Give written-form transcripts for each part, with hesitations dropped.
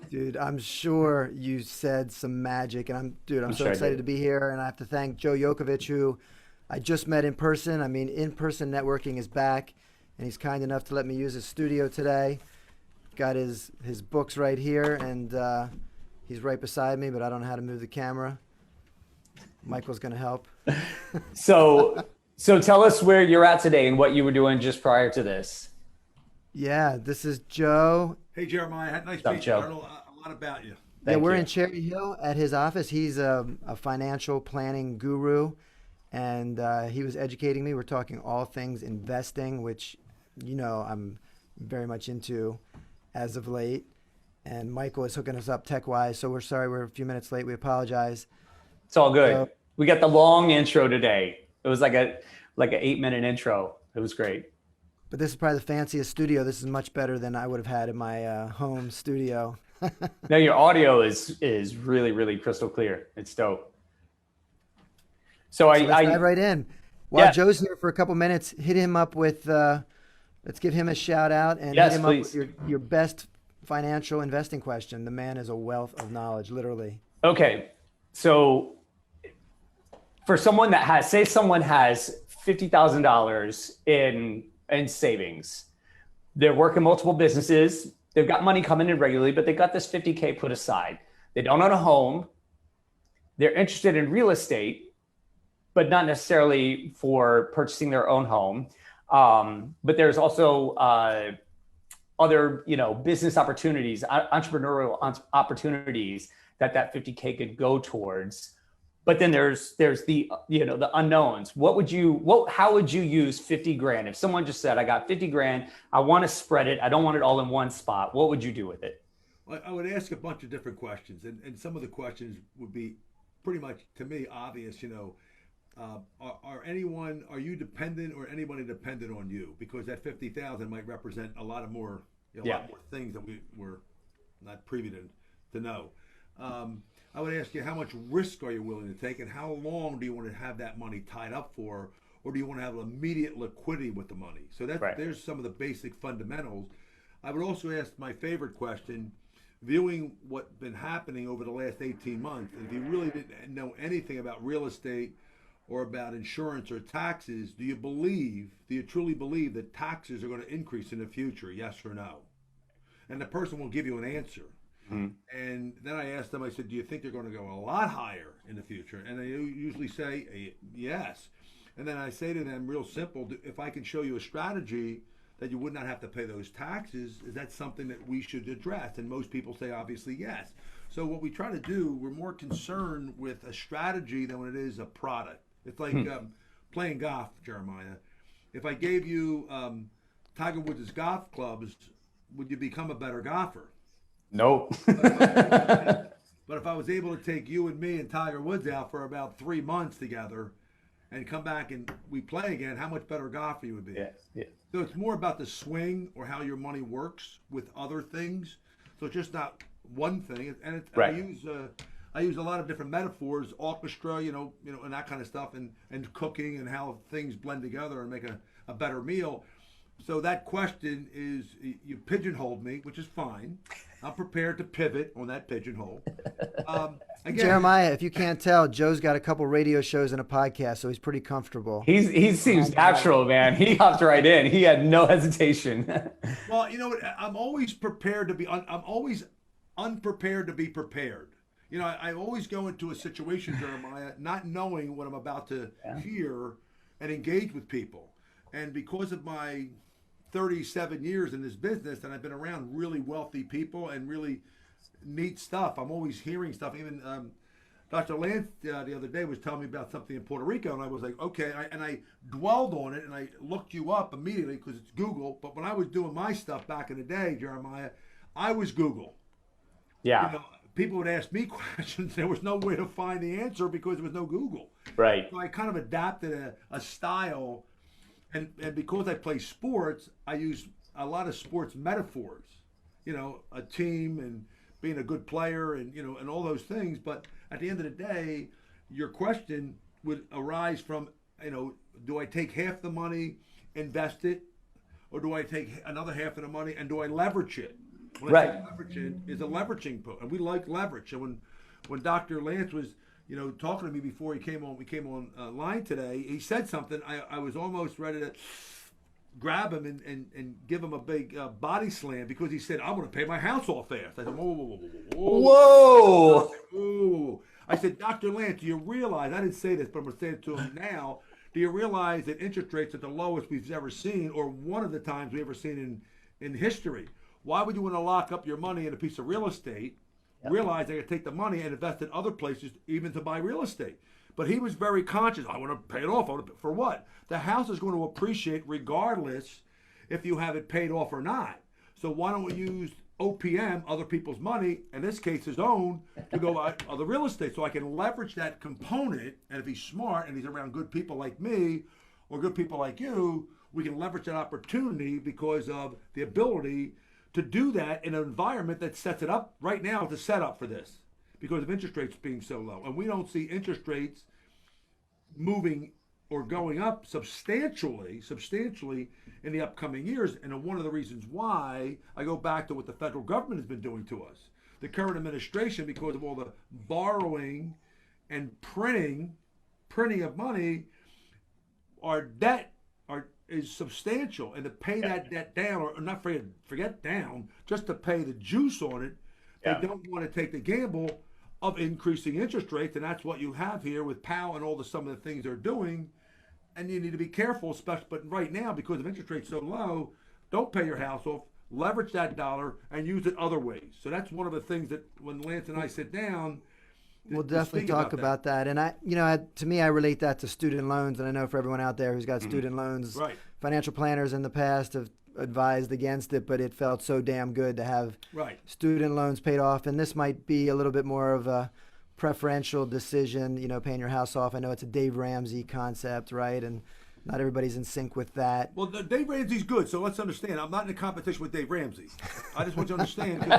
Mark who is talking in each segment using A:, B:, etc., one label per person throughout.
A: Dude, I'm sure you said some magic, and I'm
B: I'm
A: so
B: sure I
A: excited
B: did.
A: to be here. And I have to thank Joe Yacovitch, who I just met in person. I mean, in-person networking is back, and he's kind enough to let me use his studio today. Got his books right here, and he's right beside me, but I don't know how to move the camera. Michael's gonna help.
B: So, so tell us where you're at today and what you were doing just prior to this.
A: Yeah, this is Joe.
C: Hey, Jeremiah, nice
B: What's up,
C: meeting you. I
B: Joe?
C: don't know a lot about you.
A: Yeah,
B: Thank
A: we're
B: you.
A: in Cherry Hill at his office. He's a financial planning guru, and he was educating me. We're talking all things investing, which I'm very much into as of late. And Michael is hooking us up tech wise, so we're sorry we're a few minutes late. We apologize.
B: It's all
A: So,
B: good. We got the long intro today. It was like an 8 minute intro. It was great.
A: but this is probably the fanciest studio. This is much better than I would have had in my home studio.
B: Now your audio is really crystal clear. It's dope. So
A: So let's dive
B: I
A: right in. While
B: yeah,
A: Joe's here for a couple minutes, hit him up with. Let's give him a shout out and hit
B: yes,
A: him up with
B: please.
A: your best financial investing question. The man is a wealth of knowledge, literally.
B: Okay. So for someone that has, say someone has $50,000 in savings, they're working multiple businesses, they've got money coming in regularly, but they got this 50K put aside. They don't own a home, they're interested in real estate, but not necessarily for purchasing their own home. But there's also other, business opportunities, entrepreneurial opportunities that 50K could go towards. But then there's the unknowns. How would you use 50 grand? If someone just said, I got 50 grand, I want to spread it, I don't want it all in one spot, what would you do with it?
C: I would ask a bunch of different questions, and some of the questions would be pretty much, to me, obvious. Are you dependent or anybody dependent on you? Because that 50,000 might represent a lot of more, a
B: Yeah.
C: lot more things that we were not privy to know. I would ask you, how much risk are you willing to take, and how long do you want to have that money tied up for, or do you want to have immediate liquidity with the money? So
B: Right.
C: there's some of the basic fundamentals. I would also ask my favorite question, viewing what's been happening over the last 18 months. If you really didn't know anything about real estate or about insurance or taxes, do you truly believe that taxes are going to increase in the future? Yes or no? And the person will give you an answer.
B: Mhm.
C: And then I asked them, I said, do you think they're going to go a lot higher in the future? And they usually say yes. And then I say to them, real simple, if I can show you a strategy that you would not have to pay those taxes, is that something that we should address? And most people say, obviously, yes. So what we try to do, we're more concerned with a strategy than what it is a product. It's like playing golf, Jeremiah. If I gave you Tiger Woods' golf clubs, would you become a better golfer?
B: Nope.
C: But if I was able to take, but if I was able to take you and me and Tiger Woods out for about 3 months together, and come back and we play again, how much better golfer you would be?
B: Yeah, yeah.
C: So it's more about the swing or how your money works with other things. So it's just not one thing. And
B: Right.
C: I use a lot of different metaphors, orchestra, and that kind of stuff, and cooking and how things blend together and make a better meal. So that question is, you pigeonholed me, which is fine. I'm prepared to pivot on that pigeonhole. Again,
A: Jeremiah, if you can't tell, Joe's got a couple radio shows and a podcast, so he's pretty comfortable.
B: He seems natural, man. He hopped right in. He had no hesitation.
C: well, you know what? I'm always prepared to be. I'm always unprepared to be prepared. I always go into a situation, Jeremiah, not knowing what I'm about to
B: Yeah.
C: hear and engage with people. And because of my 37 years in this business, and I've been around really wealthy people and really neat stuff, I'm always hearing stuff. Even Dr. Lance the other day was telling me about something in Puerto Rico, and I was like, okay. And I dwelled on it, and I looked you up immediately because it's Google. But when I was doing my stuff back in the day, Jeremiah, I was Google. You
B: Yeah,
C: know, people would ask me questions. There was no way to find the answer because there was no Google.
B: right.
C: So I kind of adapted a style, and because I play sports, I use a lot of sports metaphors. A team and being a good player, and all those things. But at the end of the day, your question would arise from, do I take half the money, invest it, or do I take another half of the money and do I leverage it? When I say
B: Right.
C: leveraging is a leveraging book, and we like leverage. And when Dr. Lance was, talking to me before we came on line today, he said something. I was almost ready to grab him and give him a big body slam because he said, "I'm going to pay my house off fast." I said, "Whoa, whoa, whoa, whoa, whoa,
B: Whoa.
C: whoa!" I said, "Dr. Lance, do you realize?" I didn't say this, but I'm going to say it to him now. Do you realize that interest rates are the lowest we've ever seen, or one of the times we've ever seen in history? Why would you want to lock up your money in a piece of real estate? Realize they could take the money and invest in other places, even to buy real estate. But he was very conscious. I want to pay it off. For what? The house is going to appreciate regardless if you have it paid off or not. So why don't we use OPM, other people's money, in this case his own, to go buy other real estate so I can leverage that component. And if he's smart and he's around good people like me or good people like you, we can leverage that opportunity because of the ability to do that in an environment that sets it up right now to set up for this because of interest rates being so low. And we don't see interest rates moving or going up substantially in the upcoming years. And one of the reasons why I go back to what the federal government has been doing to us. The current administration, because of all the borrowing and printing of money, our debt is substantial, and to pay that debt down, or not forget down, just to pay the juice on it, they don't want to take the gamble of increasing interest rates, and that's what you have here with Powell and all some of the things they're doing, and you need to be careful, especially, but right now, because of interest rates so low, don't pay your house off, leverage that dollar, and use it other ways. So that's one of the things that when Lance and I sit down,
A: we'll definitely talk about that. And to me, I relate that to student loans. And I know for everyone out there who's got student loans,
C: right.
A: Financial planners in the past have advised against it, but it felt so damn good to have student loans paid off. And this might be a little bit more of a preferential decision, paying your house off. I know it's a Dave Ramsey concept, right? And not everybody's in sync with that.
C: Well, Dave Ramsey's good, so let's understand. I'm not in a competition with Dave Ramsey. I just want you to understand.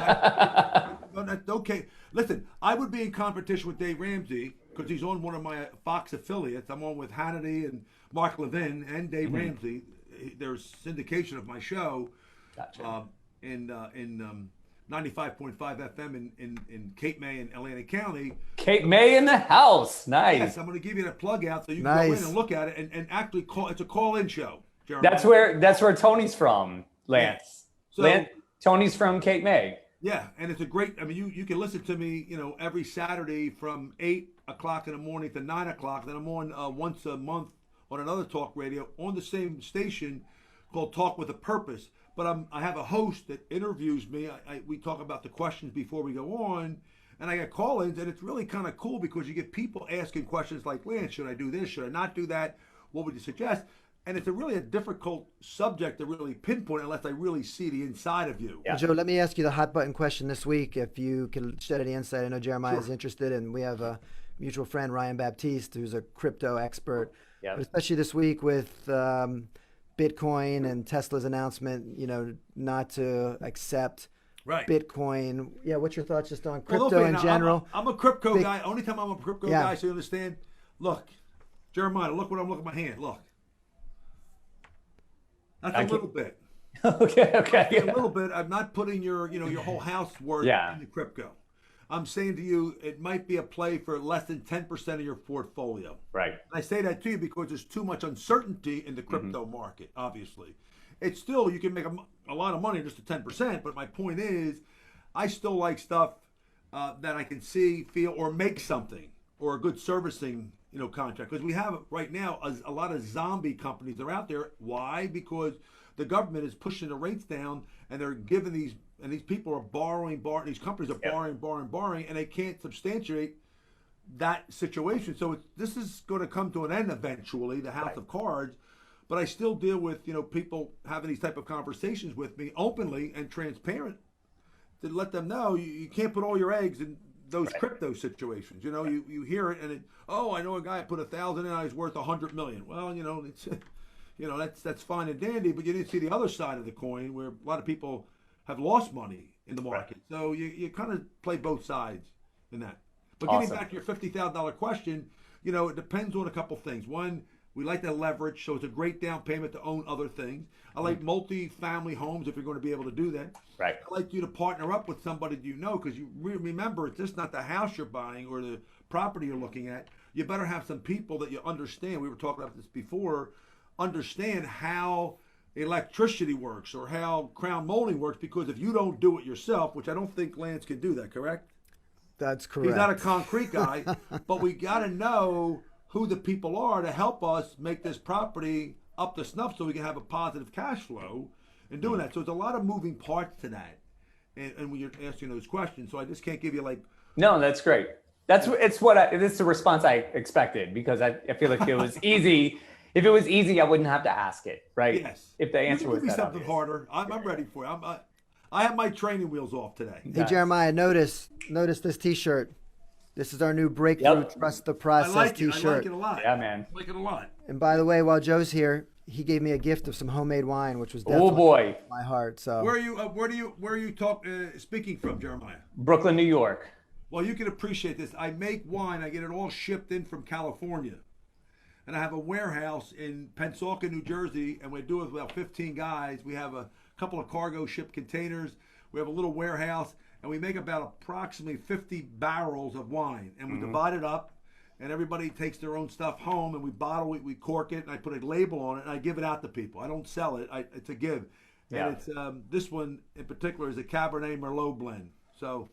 C: Okay, listen, I would be in competition with Dave Ramsey because he's on one of my Fox affiliates. I'm on with Hannity and Mark Levin and Dave Ramsey. There's syndication of my show in 95.5 FM in Cape May and Atlantic County.
B: Cape May in the house. Nice.
C: Yes, I'm going to give you that plug out so you can go in and look at it and actually call. It's a call-in show, Jeremy.
B: That's where Tony's from, Lance.
C: So,
B: Tony's from Cape May.
C: Yeah, and it's a great. I mean, you can listen to me, every Saturday from 8 o'clock in the morning to 9 o'clock. Then I'm on once a month on another talk radio on the same station called Talk with a Purpose. But I have a host that interviews me. We talk about the questions before we go on, and I get call-ins, and it's really kind of cool because you get people asking questions like, "Lance, should I do this? Should I not do that? What would you suggest?" And it's really a difficult subject to really pinpoint unless I really see the inside of you.
A: Yeah. Joe, let me ask you the hot button question this week. If you can shed any insight, I know Jeremiah is interested, and we have a mutual friend, Ryan Baptiste, who's a crypto expert.
B: Yeah.
A: But especially this week with Bitcoin and Tesla's announcement, not to accept Bitcoin. Yeah, what's your thoughts just on crypto in general?
C: I'm a crypto guy. Only time I'm a crypto guy, so you understand. Look, Jeremiah, look what I'm looking at my hand. Look. That's a little bit.
B: Okay.
C: A little bit. I'm not putting your whole house worth into crypto. I'm saying to you, it might be a play for less than 10% of your portfolio.
B: Right.
C: And I say that to you because there's too much uncertainty in the crypto market, obviously. It's still, you can make a lot of money just at 10%, but my point is, I still like stuff that I can see, feel, or make something, or a good servicing contract. Because we have right now a lot of zombie companies that are out there. Why? Because the government is pushing the rates down, and they're giving these people are borrowing. These companies are borrowing, and they can't substantiate that situation. So this is going to come to an end eventually, the house of cards. But I still deal with people having these type of conversations with me openly and transparent to let them know you can't put all your eggs in those crypto situations. You hear it and I know a guy put 1,000 in, he's worth 100 million. Well, it's that's fine and dandy, but you didn't see the other side of the coin where a lot of people have lost money in the market. So you kind of play both sides in that. But getting back to your $50,000 question, it depends on a couple things. One, We like that leverage, so it's a great down payment to own other things. I like multi-family homes if you're going to be able to do that.
B: Right.
C: I like you to partner up with somebody you know, because you remember it's just not the house you're buying or the property you're looking at. You better have some people that you understand. We were talking about this before. Understand how electricity works or how crown molding works, because if you don't do it yourself, which I don't think Lance can do that, correct?
A: That's correct.
C: He's not a concrete guy, but we got to know who the people are to help us make this property up to snuff so we can have a positive cash flow in doing that. So it's a lot of moving parts to that. And when you're asking those questions, so I just can't give you like.
B: No, that's great. This is the response I expected, because I feel like if it was easy, I wouldn't have to ask it, right?
C: Yes.
B: If the answer was
C: give me
B: that
C: something
B: obvious.
C: harder. I'm ready for it. I have my training wheels off today.
A: Hey, Jeremiah, notice this T-shirt. This is our new Breakthrough Trust the Process
C: I like
A: T-shirt.
C: I like it a lot.
B: Yeah, man.
C: I like it a lot.
A: And by the way, while Joe's here, he gave me a gift of some homemade wine, which was definitely
B: Oh boy,
A: my heart. So
C: Where are you speaking from, Jeremiah?
B: Brooklyn, New York.
C: Well, you can appreciate this. I make wine. I get it all shipped in from California. And I have a warehouse in Pensacola, New Jersey, and we do it with about 15 guys. We have a couple of cargo ship containers. We have a little warehouse, and we make about approximately 50 barrels of wine. And we divide it up, and everybody takes their own stuff home, and we bottle it, we cork it, and I put a label on it, and I give it out to people. I don't sell it. It's a give.
B: Yeah.
C: And it's this one in particular is a Cabernet Merlot blend. So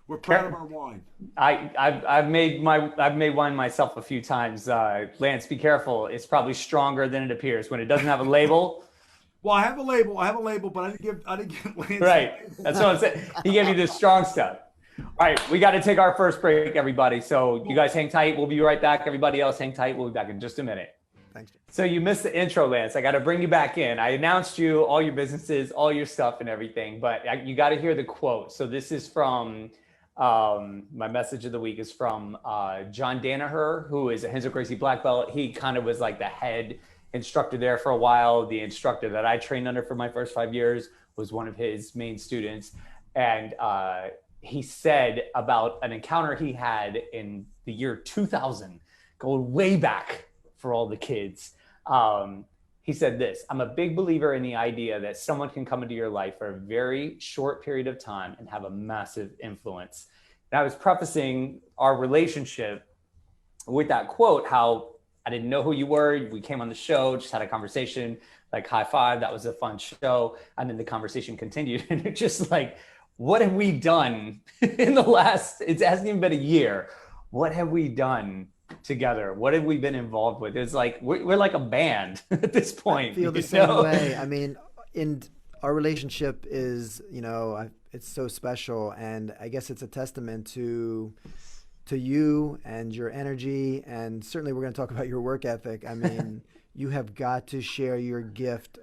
C: we're proud of our wine.
B: I've made wine myself a few times. Lance, be careful. It's probably stronger than it appears when it doesn't have a label.
C: Well, I have a label, but I didn't give Lance.
B: Right. That's what I'm saying. He gave you the strong stuff. All right, we got to take our first break, everybody. So you guys hang tight. We'll be right back. Everybody else hang tight. We'll be back in just a minute.
A: thanks.
B: So you missed the intro, Lance. I got to bring you back in. I announced you, all your businesses, all your stuff and everything, but you got to hear the quote. So this is from, my message of the week is from John Danaher, who is a Hensel Gracie black belt. He kind of was like the head instructor there for a while. The instructor that I trained under for my first 5 years was one of his main students. And he said about an encounter he had in the year 2000, going way back for all the kids. He said this: I'm a big believer in the idea that someone can come into your life for a very short period of time and have a massive influence. And I was prefacing our relationship with that quote, how I didn't know who you were. We came on the show, just had a conversation, like high five. That was a fun show. And then the conversation continued. And it's just like, what have we done in the last, it hasn't even been a year. What have we done together? What have we been involved with? It's like, we're like a band at this point.
A: I feel the same way. I mean, our relationship is, it's so special. And I guess it's a testament to you and your energy. And certainly we're going to talk about your work ethic. I mean, you have got to share your gift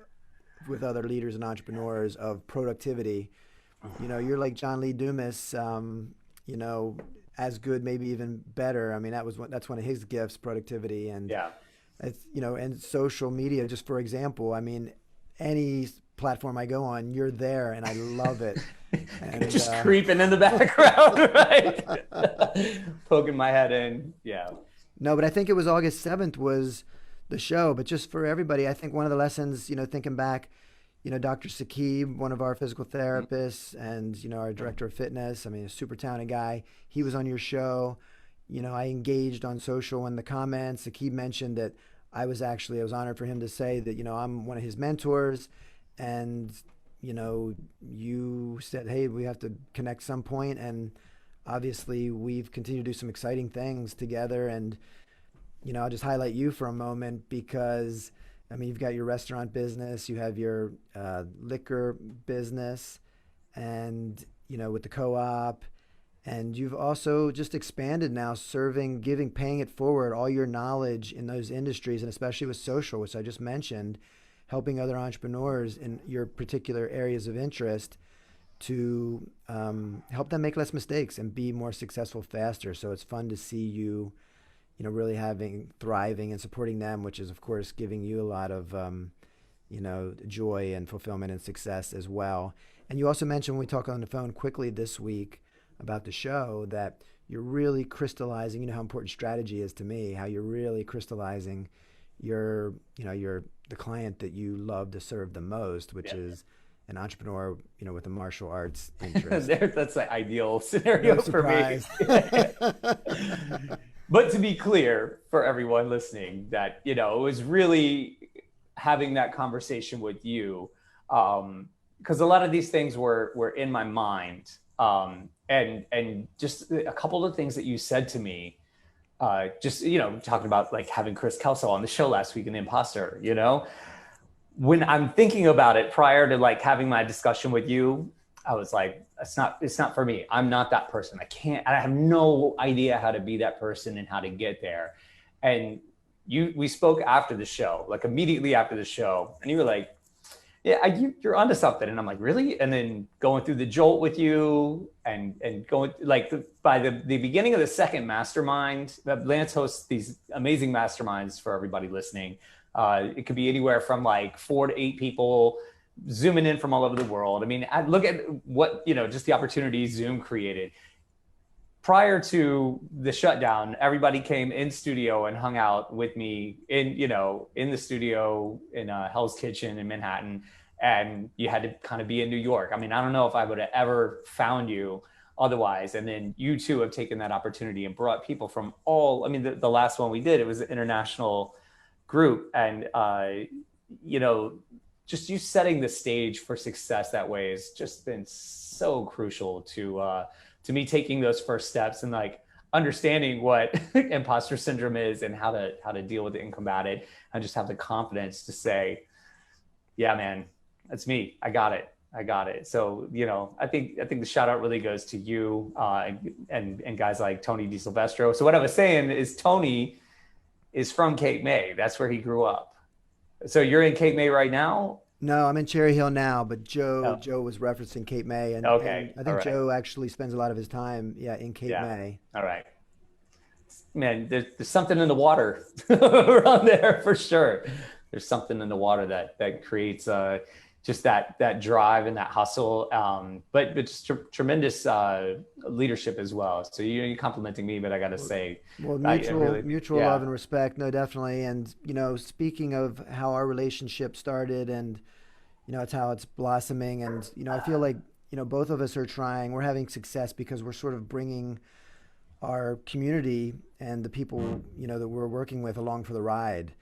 A: with other leaders and entrepreneurs of productivity. You're like John Lee Dumas, as good, maybe even better. I mean, that's one of his gifts, productivity. And it's, and social media, just for example, I mean, any platform I go on, you're there and I love it. And
B: just creeping in the background, right? Poking my head in. Yeah.
A: No, but I think it was August 7th was the show. But just for everybody, I think one of the lessons, thinking back, Dr. Sakib, one of our physical therapists, and, our director of fitness, I mean, a super talented guy, he was on your show. I engaged on social in the comments. Sakib mentioned that I was honored for him to say that, I'm one of his mentors. And, you said, hey, we have to connect some point. And obviously we've continued to do some exciting things together. And, I'll just highlight you for a moment because, I mean, you've got your restaurant business, you have your liquor business, and, with the co-op, and you've also just expanded now, serving, giving, paying it forward, all your knowledge in those industries, and especially with social, which I just mentioned, helping other entrepreneurs in your particular areas of interest to help them make less mistakes and be more successful faster. So it's fun to see you, really thriving and supporting them, which is, of course, giving you a lot of, joy and fulfillment and success as well. And you also mentioned when we talked on the phone quickly this week about the show that you're really crystallizing, how important strategy is to me, how you're really crystallizing you're the client that you love to serve the most, which is an entrepreneur, with a martial arts interest.
B: That's the ideal scenario
A: No
B: for me.
A: surprise.
B: But to be clear for everyone listening, that, it was really having that conversation with you, because a lot of these things were in my mind, and just a couple of things that you said to me, just talking about like having Chris Kelso on the show last week in the Imposter, when I'm thinking about it prior to like having my discussion with you, I was like, it's not for me. I'm not that person. I have no idea how to be that person and how to get there. And we spoke after the show, like immediately after the show, and you were like, yeah, you're onto something. And I'm like, really? And then going through the jolt with you and going like by the beginning of the second mastermind, Lance hosts these amazing masterminds for everybody listening. It could be anywhere from like 4 to 8 people zooming in from all over the world. I mean, look at what, just the opportunity Zoom created. Prior to the shutdown, everybody came in studio and hung out with me in the studio in Hell's Kitchen in Manhattan. And you had to kind of be in New York. I mean, I don't know if I would have ever found you otherwise. And then you two have taken that opportunity and brought people from the last one we did, it was an international group. And, just you setting the stage for success that way has just been so crucial to me taking those first steps and like understanding what imposter syndrome is and how to deal with it and combat it, and just have the confidence to say, yeah, man, that's me. I got it. So, I think the shout out really goes to you and guys like Tony DiSilvestro. So what I was saying is Tony is from Cape May. That's where he grew up. So you're in Cape May right now?
A: No, I'm in Cherry Hill now, but Joe was referencing Cape May, and
B: okay.
A: and I think Joe actually spends a lot of his time, in Cape May.
B: All right, man. There's something in the water around there for sure. There's something in the water that creates just that drive and that hustle, but just tremendous leadership as well. So you're complimenting me, but I got to say,
A: well, mutual love and respect, no, definitely. And speaking of how our relationship started, and it's how it's blossoming, and I feel like both of us are trying. We're having success because we're sort of bringing our community and the people that we're working with along for the ride.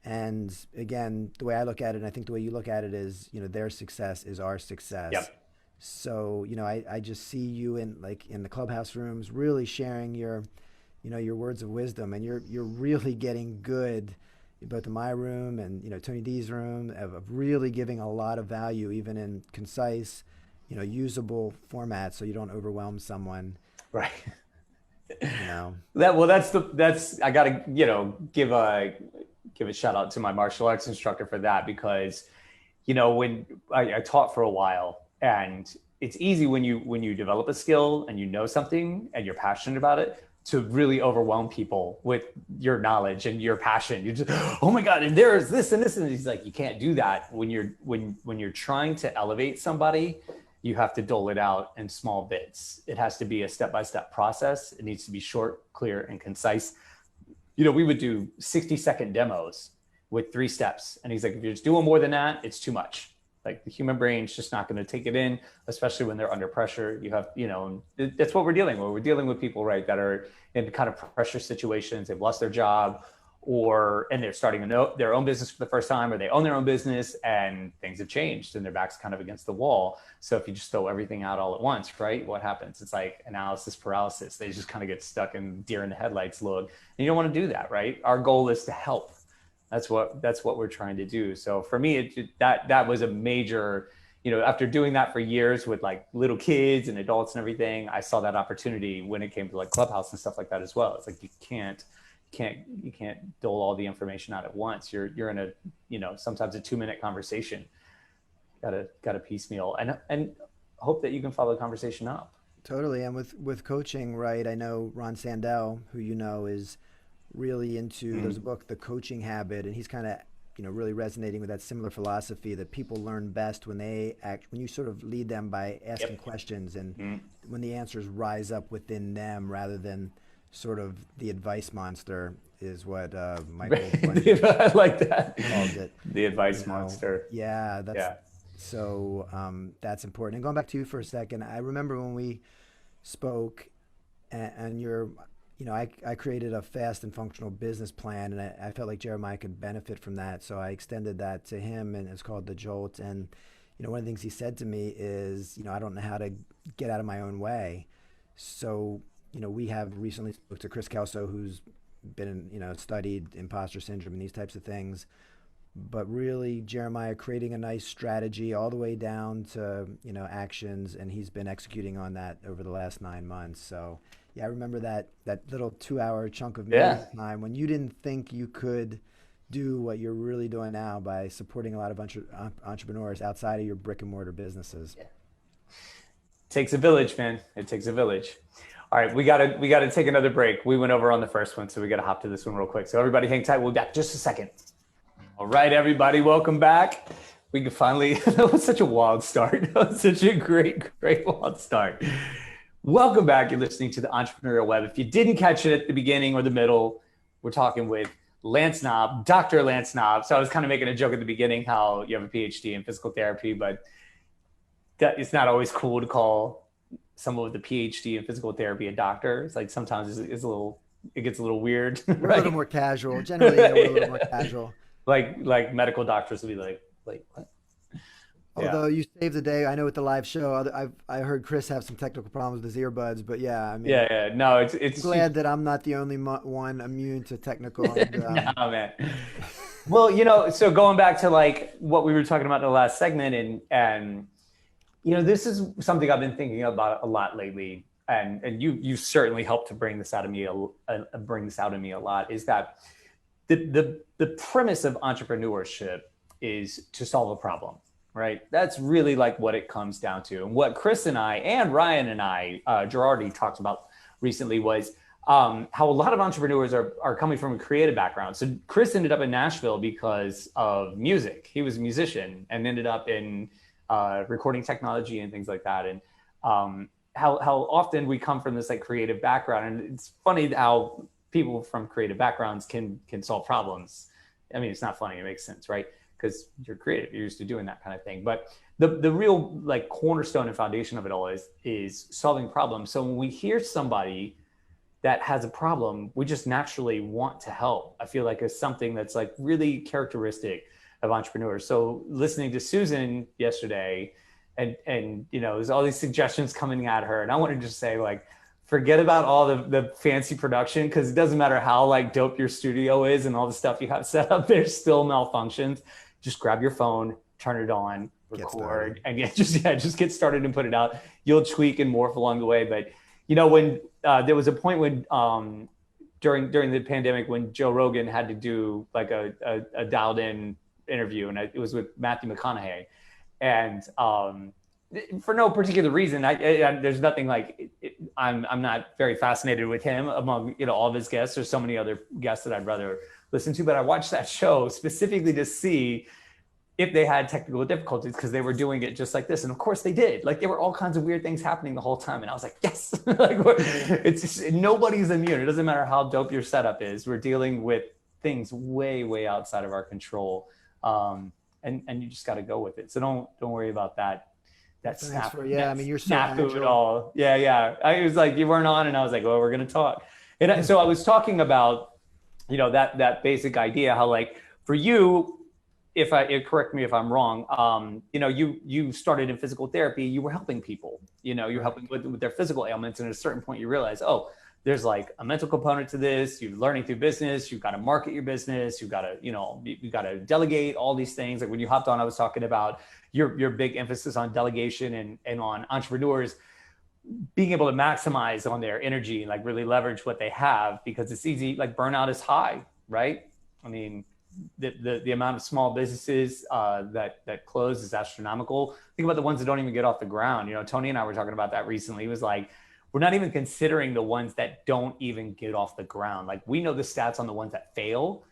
A: And again, the way I look at it, and I think the way you look at it is, their success is our success.
B: Yep.
A: So, I just see you in the clubhouse rooms, really sharing your words of wisdom, and you're really getting good, both in my room and, Tony D's room, of really giving a lot of value, even in concise, usable formats, so you don't overwhelm someone.
B: Right.
A: That's
B: I gotta, give a shout out to my martial arts instructor for that, because, when I taught for a while, and it's easy when you develop a skill and you know something and you're passionate about it, to really overwhelm people with your knowledge and your passion. You just, oh my God, and there's this and this, and he's like, you can't do that when you're trying to elevate somebody. You have to dole it out in small bits. It has to be a step-by-step process. It needs to be short, clear, and concise. We would do 60-second demos with 3 steps. And he's like, if you're just doing more than that, it's too much. Like, the human brain's just not going to take it in, especially when they're under pressure. You have, that's what we're dealing with. We're dealing with people, right, that are in kind of pressure situations. They've lost their job, and they're starting their own business for the first time, or they own their own business, and things have changed and their back's kind of against the wall. So if you just throw everything out all at once, right, what happens? It's like analysis paralysis. They just kind of get stuck in deer in the headlights look. And you don't want to do that, right? Our goal is to help. That's what we're trying to do. So for me, that was a major, after doing that for years with like little kids and adults and everything, I saw that opportunity when it came to like Clubhouse and stuff like that as well. It's like, you can't dole all the information out at once. You're in a, sometimes a 2-minute conversation. Gotta piecemeal and hope that you can follow the conversation up.
A: Totally. And with coaching, right, I know Ron Sandell, who is really into, there's a book, The Coaching Habit, and he's kind of really resonating with that similar philosophy that people learn best when you sort of lead them by asking questions, and when the answers rise up within them rather than sort of the advice monster is what Michael
B: I like that.
A: called it.
B: The advice
A: You know,
B: monster.
A: yeah, that's
B: Yeah.
A: so that's important. And going back to you for a second, I remember when we spoke, and you're, I created a fast and functional business plan, and I felt like Jeremiah could benefit from that, so I extended that to him, and it's called the Jolt. And one of the things he said to me is, I don't know how to get out of my own way. So, we have recently spoke to Chris Kelso, who's been, studied imposter syndrome and these types of things. But really, Jeremiah creating a nice strategy all the way down to, actions, and he's been executing on that over the last 9 months. So, yeah, I remember that little 2-hour chunk of meeting time when you didn't think you could do what you're really doing now by supporting a lot of entrepreneurs outside of your brick and mortar businesses.
B: Yeah. Takes a village, man. It takes a village. All right, we gotta take another break. We went over on the first one, so we gotta hop to this one real quick. So everybody hang tight. We'll be back just a second. All right, everybody, welcome back. We can finally, that was such a wild start. That was such a great wild start. Welcome back. You're listening to the Entrepreneurial Web. If you didn't catch it at the beginning or the middle, we're talking with Lance Knaub, Dr. Lance Knaub. So I was kind of making a joke at the beginning how you have a PhD in physical therapy, but it's not always cool to call someone with a PhD in physical therapy a doctor. It's like sometimes it gets a little weird.
A: Right? We're a little more casual. Generally, we're a little more casual.
B: Like medical doctors will be like what?
A: Although you saved the day, I know with the live show, I heard Chris have some technical problems with his earbuds, but yeah, I mean,
B: no, it's
A: I'm glad that I'm not the only one immune to technical. And,
B: no, man. Well, so going back to like what we were talking about in the last segment, and this is something I've been thinking about a lot lately, and you certainly helped to bring this out of me a lot. Is that the premise of entrepreneurship is to solve a problem. Right. That's really like what it comes down to. And what Chris and I and Ryan and I, Girardi talked about recently was how a lot of entrepreneurs are coming from a creative background. So Chris ended up in Nashville because of music. He was a musician and ended up in recording technology and things like that. And how often we come from this like creative background. And it's funny how people from creative backgrounds can solve problems. I mean, it's not funny. It makes sense, right? Because you're creative, you're used to doing that kind of thing. But the real like cornerstone and foundation of it all is solving problems. So when we hear somebody that has a problem, we just naturally want to help. I feel like it's something that's like really characteristic of entrepreneurs. So listening to Susan yesterday, and there's all these suggestions coming at her, and I want to just say like, forget about all the fancy production, because it doesn't matter how like dope your studio is and all the stuff you have set up, there's still malfunctions. Just grab your phone, turn it on, record, and just get started and put it out. You'll tweak and morph along the way. But when there was a point when during the pandemic when Joe Rogan had to do like a dialed in interview, and it was with Matthew McConaughey, and for no particular reason, there's nothing like I'm not very fascinated with him among all of his guests. There's so many other guests that I'd rather listen to, but I watched that show specifically to see if they had technical difficulties, because they were doing it just like this, and of course they did. Like there were all kinds of weird things happening the whole time, and I was like, yes, like it's just, nobody's immune. It doesn't matter how dope your setup is. We're dealing with things way outside of our control, and you just got to go with it. So don't worry about that. Snap.
A: I mean, you're so
B: snafu at all. Yeah. I was like, you weren't on, and I was like, well, we're gonna talk. And so I was talking about, that basic idea, how like for you, correct me if I'm wrong, you started in physical therapy, you were helping people, you're helping with their physical ailments. And at a certain point you realize, oh, there's like a mental component to this. You're learning through business. You've got to market your business. You've got to, you got to delegate all these things. Like when you hopped on, I was talking about your big emphasis on delegation and on entrepreneurs being able to maximize on their energy and like really leverage what they have, because it's easy. Like burnout is high, right? I mean, the amount of small businesses that close is astronomical. Think about the ones that don't even get off the ground. Tony and I were talking about that recently. He was like, we're not even considering the ones that don't even get off the ground. Like we know the stats on the ones that fail,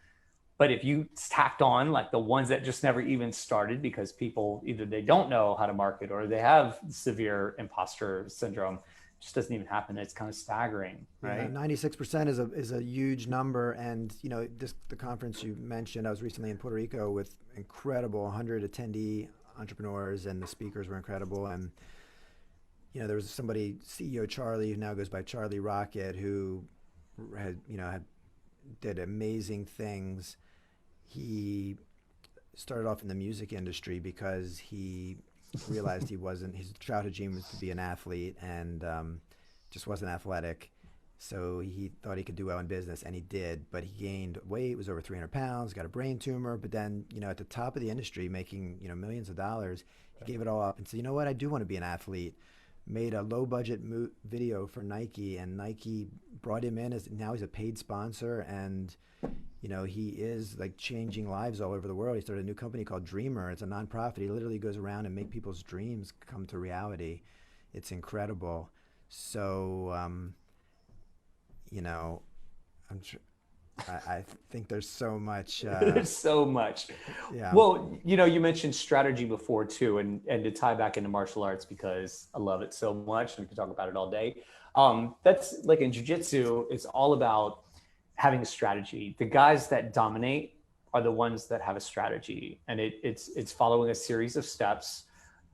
B: but if you tacked on like the ones that just never even started because people either they don't know how to market or they have severe imposter syndrome, just doesn't even happen. It's kind of staggering, right?
A: Yeah, 96% is a huge number. And, you know, the conference you mentioned, I was recently in Puerto Rico with incredible 100 attendee entrepreneurs, and the speakers were incredible. And, you know, there was somebody, CEO Charlie, who now goes by Charlie Rocket, who did amazing things. He started off in the music industry because he realized his childhood dream was to be an athlete, and just wasn't athletic. So he thought he could do well in business, and he did, but he gained weight, was over 300 pounds, got a brain tumor. But then, you know, at the top of the industry, making, you know, millions of dollars, he gave it all up and said, you know what, I do want to be an athlete. Made a low budget video for Nike, and Nike brought him in now he's a paid sponsor, and, you know, he is like changing lives all over the world. He started a new company called Dreamer. It's a nonprofit. He literally goes around and make people's dreams come to reality. It's incredible. So, you know, I think there's so much.
B: There's so much.
A: Yeah.
B: Well, you know, you mentioned strategy before too, and to tie back into martial arts, because I love it so much, and we can talk about it all day. That's like in jiu-jitsu, it's all about having a strategy. The guys that dominate are the ones that have a strategy, and it's following a series of steps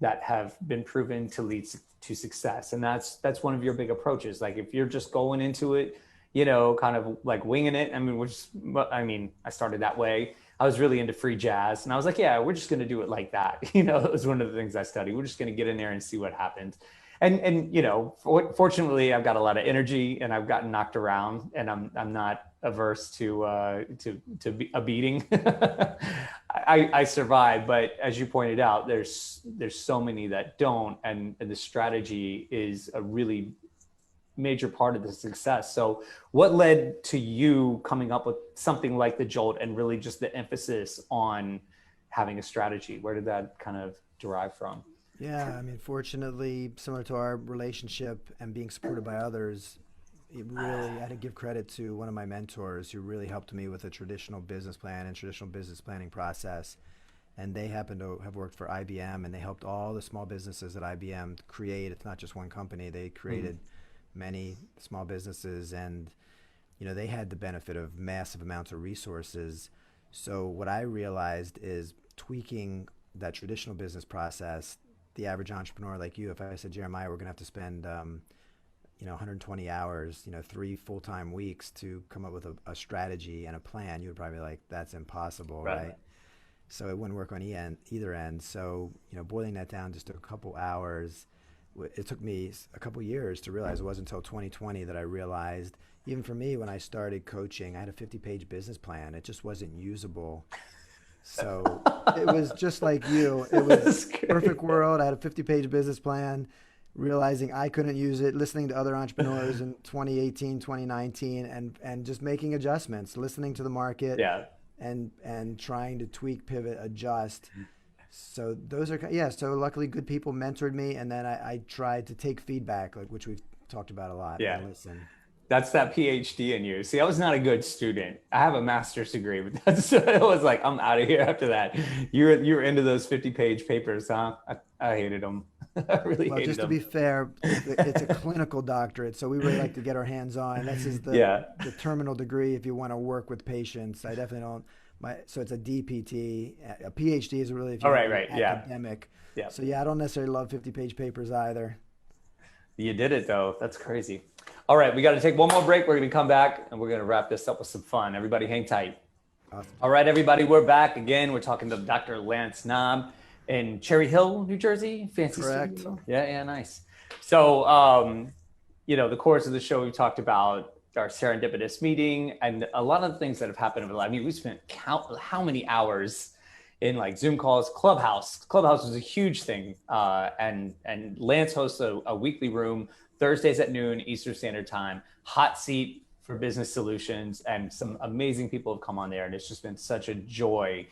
B: that have been proven to lead to success. And that's one of your big approaches. Like if you're just going into it, you know, kind of like winging it. I started that way. I was really into free jazz, and I was like, yeah, we're just going to do it like that. You know, it was one of the things I studied. We're just going to get in there and see what happens. And you know, fortunately, I've got a lot of energy, and I've gotten knocked around, and I'm not averse to a beating. I survived, but as you pointed out, there's so many that don't, and the strategy is a really major part of the success. So what led to you coming up with something like the Jolt, and really just the emphasis on having a strategy? Where did that kind of derive from?
A: Yeah, I mean, fortunately, similar to our relationship and being supported by others, I had to give credit to one of my mentors who really helped me with a traditional business plan and traditional business planning process. And they happen to have worked for IBM, and they helped all the small businesses at IBM create. It's not just one company. They created many small businesses, and, you know, they had the benefit of massive amounts of resources. So what I realized is tweaking that traditional business process. The average entrepreneur like you, if I said, Jeremiah, we're going to have to spend, 120 hours, 3 full-time weeks to come up with a strategy and a plan, you would probably be like, that's impossible, right? So it wouldn't work on either end. So, boiling that down just to a couple hours, it took me a couple years to realize. It wasn't until 2020 that I realized, even for me, when I started coaching, I had a 50-page business plan. It just wasn't usable. So it was just like you. It was perfect world. I had a 50-page business plan, realizing I couldn't use it, listening to other entrepreneurs in 2018, 2019, and just making adjustments, listening to the market, and trying to tweak, pivot, adjust. So those are, so luckily good people mentored me, and then I tried to take feedback, which we've talked about a lot. And listen.
B: That's that PhD in you. See, I was not a good student. I have a master's degree, but it was like, I'm out of here after that. You were into those 50-page papers, huh? I hated them. I really hated them.
A: Just to be fair, it's a clinical doctorate, so we really like to get our hands on. This is the terminal degree if you want to work with patients. I definitely don't. So it's a DPT. A PhD is really if you're academic.
B: Yeah.
A: So I don't necessarily love 50-page papers either.
B: You did it though. That's crazy. All right, we got to take one more break. We're going to come back and we're going to wrap this up with some fun. Everybody hang tight.
A: Awesome.
B: All right, everybody, we're back again. We're talking to Dr. Lance Knaub in Cherry Hill, New Jersey. Fancy
A: Correct.
B: studio. Yeah, nice. So, the course of the show, we talked about our serendipitous meeting and a lot of the things that have happened over the life. I mean, we spent how many hours in like Zoom calls. Clubhouse was a huge thing. And Lance hosts a weekly room Thursdays at noon Eastern Standard Time, hot seat for business solutions, and some amazing people have come on there. And it's just been such a joy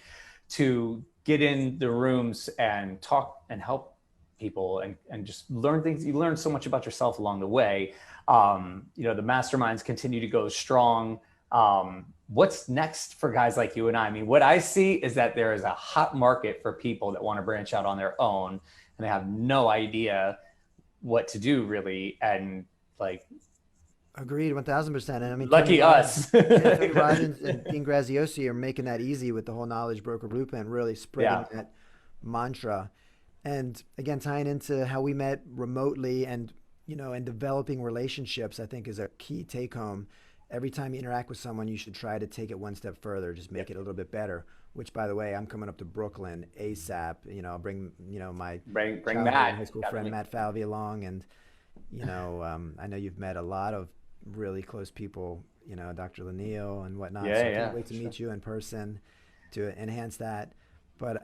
B: to get in the rooms and talk and help people and just learn things. You learn so much about yourself along the way. The masterminds continue to go strong. What's next for guys like you and I? I mean, what I see is that there is a hot market for people that want to branch out on their own, and they have no idea what to do really. And like,
A: Agreed, 1000%. And I mean,
B: lucky us.
A: Yeah, Tony Robbins and Dean Graziosi are making that easy with the whole Knowledge Broker Blueprint, really spreading
B: Yeah.
A: that mantra. And again, tying into how we met remotely and, and developing relationships, I think is a key take home. Every time you interact with someone, you should try to take it one step further, just make it a little bit better. Which, by the way, I'm coming up to Brooklyn ASAP. I'll bring, my
B: Bring
A: childhood
B: Matt.
A: high school friend
B: Definitely.
A: Matt Falvey along, and I know you've met a lot of really close people, Dr. Lanil and whatnot.
B: Yeah,
A: So I
B: yeah,
A: can't wait to
B: sure.
A: meet you in person to enhance that. But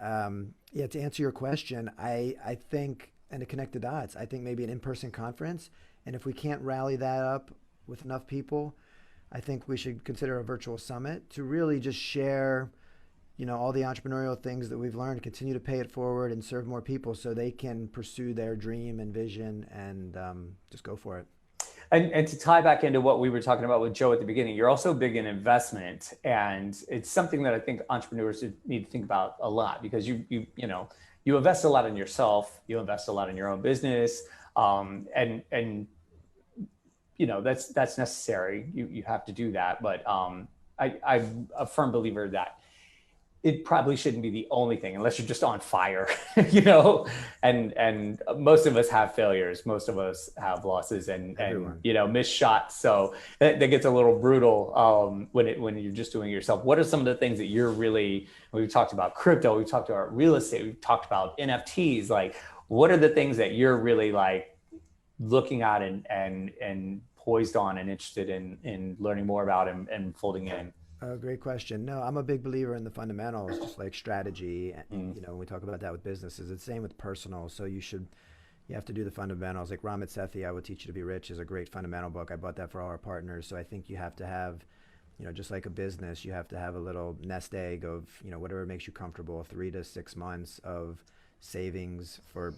A: yeah, to answer your question, I think, and to connect the dots, I think maybe an in-person conference. And if we can't rally that up with enough people, I think we should consider a virtual summit to really just share, all the entrepreneurial things that we've learned, continue to pay it forward and serve more people so they can pursue their dream and vision and just go for it.
B: And to tie back into what we were talking about with Joe at the beginning, you're also big in investment, and it's something that I think entrepreneurs need to think about a lot, because you invest a lot in yourself, you invest a lot in your own business, and that's necessary. You have to do that, but I'm a firm believer that it probably shouldn't be the only thing, unless you're just on fire, and most of us have failures. Most of us have losses and
A: Everyone.
B: missed shots. So that gets a little brutal when you're just doing it yourself. What are some of the things that you're really, we've talked about crypto, we've talked about real estate, we've talked about NFTs. Like, what are the things that you're really like looking at and poised on and interested in learning more about and folding in?
A: Oh, great question. No, I'm a big believer in the fundamentals, just like strategy.
B: Mm.
A: When we talk about that with businesses, it's the same with personal. So you have to do the fundamentals. Like Ramit Sethi, I Will Teach You to Be Rich is a great fundamental book. I bought that for all our partners. So I think you have to have, just like a business, you have to have a little nest egg of, whatever makes you comfortable, 3 to 6 months of savings for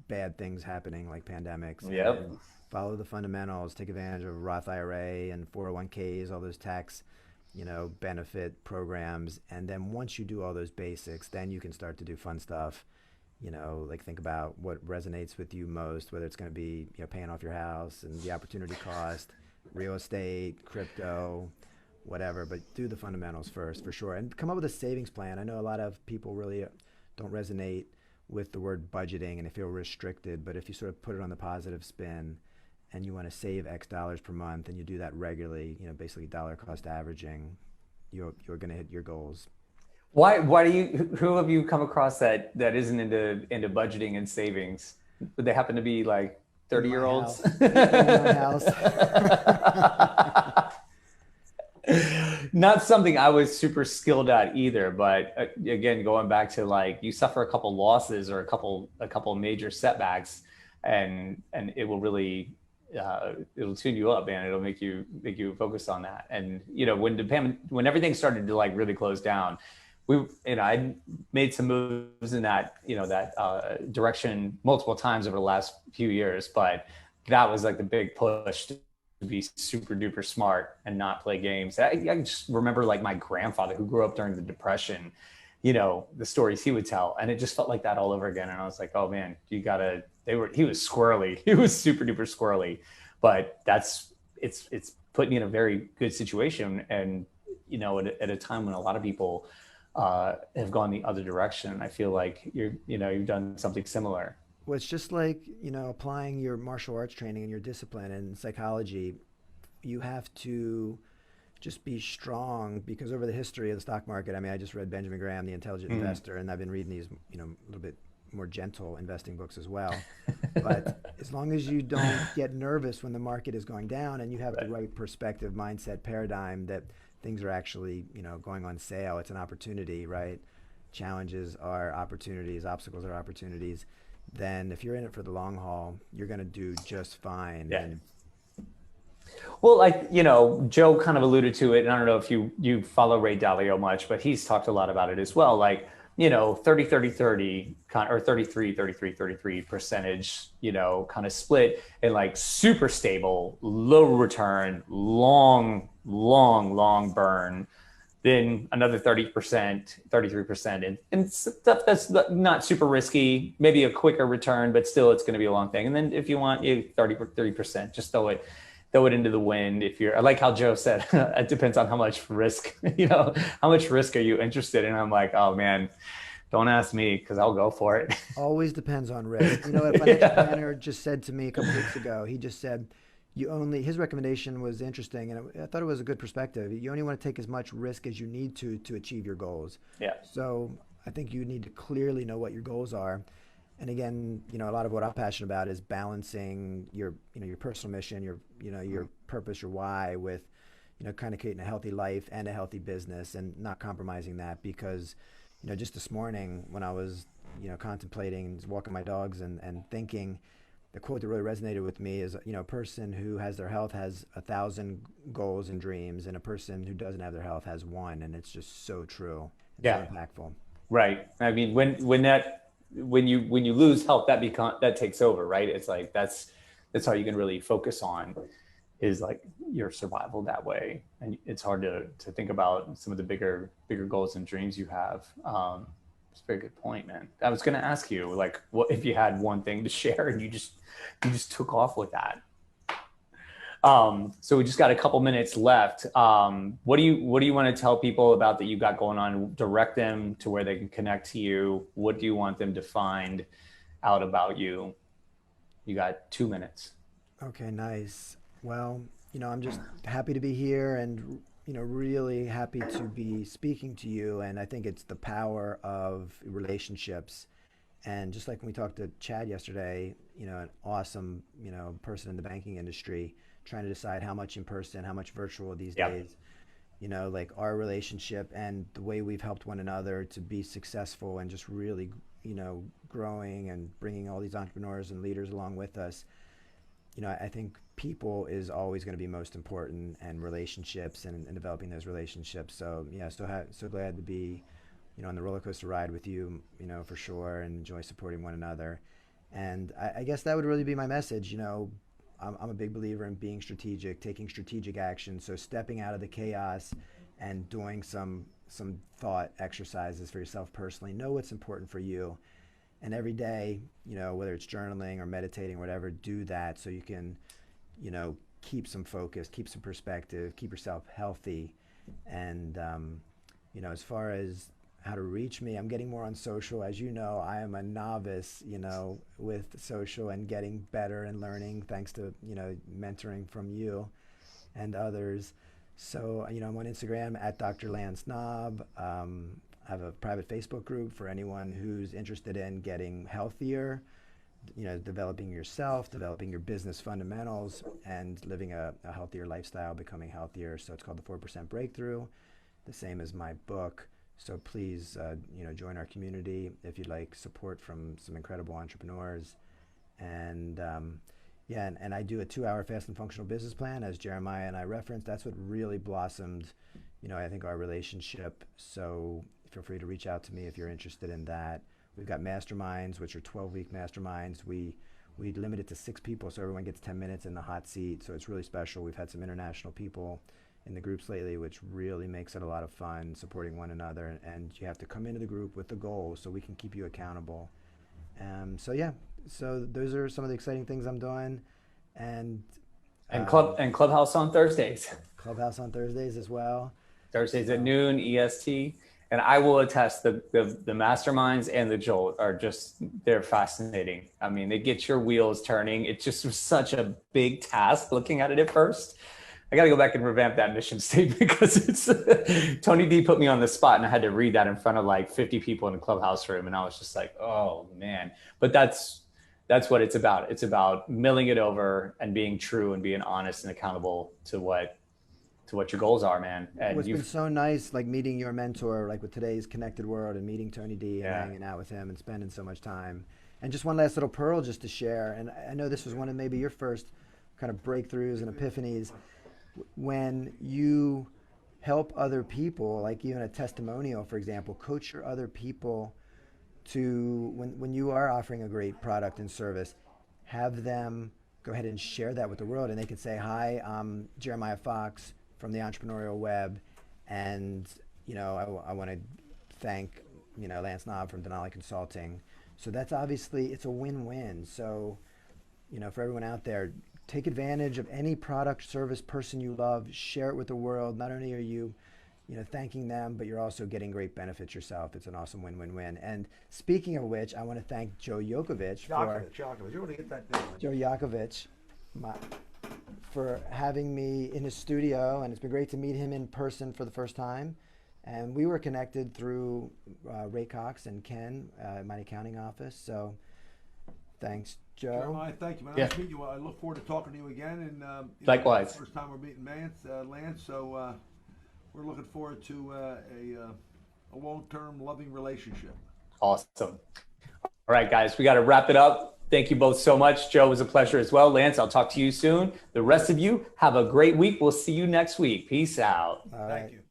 A: bad things happening like pandemics.
B: Yep.
A: And follow the fundamentals, take advantage of Roth IRA and 401ks, all those tax benefit programs. And then once you do all those basics, then you can start to do fun stuff, like think about what resonates with you most, whether it's going to be, paying off your house and the opportunity cost, real estate, crypto, whatever, but do the fundamentals first for sure. And come up with a savings plan. I know a lot of people really don't resonate with the word budgeting and they feel restricted, but if you sort of put it on the positive spin, and you want to save X dollars per month, and you do that regularly, basically dollar cost averaging, you're going to hit your goals.
B: Why who have you come across that isn't into budgeting and savings? Would they happen to be like 30-year-olds?
A: In my house.
B: Not something I was super skilled at either, but again, going back to like, you suffer a couple losses or a couple major setbacks, and it will really it'll tune you up, man. It'll make you focus on that. And when everything started to like really close down, I made some moves in that direction multiple times over the last few years, but that was like the big push to be super duper smart and not play games. I just remember like my grandfather, who grew up during the Depression, the stories he would tell, and it just felt like that all over again. And I was like, oh man, he was squirrely. He was super duper squirrely, but it's putting you in a very good situation. And, at a time when a lot of people have gone the other direction, I feel like you've done something similar.
A: Well, it's just like, applying your martial arts training and your discipline and psychology. You have to just be strong, because over the history of the stock market, I mean, I just read Benjamin Graham, The Intelligent Investor, and I've been reading these, a little bit more gentle investing books as well. But as long as you don't get nervous when the market is going down, and you have the right perspective, mindset, paradigm that things are actually, going on sale, it's an opportunity, right? Challenges are opportunities, obstacles are opportunities. Then if you're in it for the long haul, you're going to do just fine.
B: Yeah.
A: And
B: Well, Joe kind of alluded to it, and I don't know if you follow Ray Dalio much, but he's talked a lot about it as well. Like, 30, 30, 30, or 33, 33, 33 percentage, kind of split, and like super stable, low return, long burn, then another 30%, 33%, and stuff that's not super risky, maybe a quicker return, but still it's going to be a long thing. And then if you want 30%, just throw it into the wind. If you're, I like how Joe said, it depends on how much risk, how much risk are you interested in? I'm like, oh man, don't ask me because I'll go for it.
A: Always depends on risk. A financial planner just said to me a couple weeks ago, he just said, his recommendation was interesting, and I thought it was a good perspective. You only want to take as much risk as you need to achieve your goals.
B: Yeah.
A: So I think you need to clearly know what your goals are. And again, a lot of what I'm passionate about is balancing your personal mission, your purpose, your why with, kind of creating a healthy life and a healthy business, and not compromising that. Because, just this morning when I was, contemplating, walking my dogs and thinking, the quote that really resonated with me is, a person who has their health has 1,000 goals and dreams, and a person who doesn't have their health has one. And it's just so true. So impactful.
B: Right. I mean, when you lose health, that takes over, right? It's like, that's all you can really focus on, is like your survival that way. And it's hard to think about some of the bigger goals and dreams you have. It's a very good point, man. I was going to ask you, like, what if you had one thing to share and you just took off with that? So we just got a couple minutes left. What do you want to tell people about that you got going on? Direct them to where they can connect to you. What do you want them to find out about you? You got 2 minutes.
A: Okay, nice. Well, I'm just happy to be here, and really happy to be speaking to you. And I think it's the power of relationships. And just like when we talked to Chad yesterday, an awesome, person in the banking industry, trying to decide how much in person, how much virtual these days, like our relationship and the way we've helped one another to be successful, and just really, growing and bringing all these entrepreneurs and leaders along with us. I think people is always going to be most important, and relationships and developing those relationships. So yeah, so glad to be, on the roller coaster ride with you, for sure, and enjoy supporting one another. And I guess that would really be my message. I'm a big believer in being strategic, taking strategic action. So stepping out of the chaos and doing some thought exercises for yourself personally. Know what's important for you. And every day, whether it's journaling or meditating or whatever, do that so you can, keep some focus, keep some perspective, keep yourself healthy. And, as far as how to reach me, I'm getting more on social. As you know, I am a novice, with social, and getting better and learning thanks to, mentoring from you and others. So, I'm on Instagram at Dr. Lance Knaub. I have a private Facebook group for anyone who's interested in getting healthier, developing yourself, developing your business fundamentals, and living a healthier lifestyle, becoming healthier. So it's called the 4% Breakthrough, the same as my book. So please, join our community if you'd like support from some incredible entrepreneurs. And and I do a 2-hour fast and functional business plan, as Jeremiah and I referenced. That's what really blossomed, I think, our relationship. So feel free to reach out to me if you're interested in that. We've got masterminds, which are 12-week masterminds. We limit it to 6 people, so everyone gets 10 minutes in the hot seat. So it's really special. We've had some international people in the groups lately, which really makes it a lot of fun, supporting one another. And you have to come into the group with the goal so we can keep you accountable. So those are some of the exciting things I'm doing. And
B: Clubhouse on Thursdays.
A: Clubhouse on Thursdays as well.
B: Thursdays at noon EST. And I will attest, the masterminds and the Jolt are they're fascinating. I mean, they get your wheels turning. It just was such a big task looking at it at first. I got to go back and revamp that mission statement, because Tony D put me on the spot and I had to read that in front of like 50 people in a Clubhouse room. And I was just like, oh man, but that's what it's about. It's about milling it over and being true and being honest and accountable to what your goals are, man. And
A: it's been so nice, like meeting your mentor, like with today's Connected World, and meeting Tony D and hanging out with him and spending so much time. And just one last little pearl just to share. And I know this was one of maybe your first kind of breakthroughs and epiphanies. When you help other people, like even a testimonial, for example, coach your other people to, when you are offering a great product and service, have them go ahead and share that with the world. And they could say, hi, I'm Jeremiah Fox from the Entrepreneurial Web, and I want to thank, Lance Knaub from Denali Consulting. So that's obviously, it's a win-win. So, for everyone out there, take advantage of any product, service, person you love, share it with the world. Not only are you, thanking them, but you're also getting great benefits yourself. It's an awesome win-win-win. And speaking of which, I want to thank Joe Yacovitch
C: Yacovitch. You want to get that name?
A: Joe Yacovitch, for having me in his studio, and it's been great to meet him in person for the first time. And we were connected through Ray Cox and Ken at my accounting office. So thanks, Joe.
C: Jeremiah, thank you, man.
B: Yeah.
C: Nice to meet you. I look forward to talking to you again. And
B: Likewise.
C: First time we're meeting Lance. So we're looking forward to a long-term loving relationship.
B: Awesome. All right, guys, we got to wrap it up. Thank you both so much. Joe, it was a pleasure as well. Lance, I'll talk to you soon. The rest of you, have a great week. We'll see you next week. Peace out.
A: All right.
C: Thank you.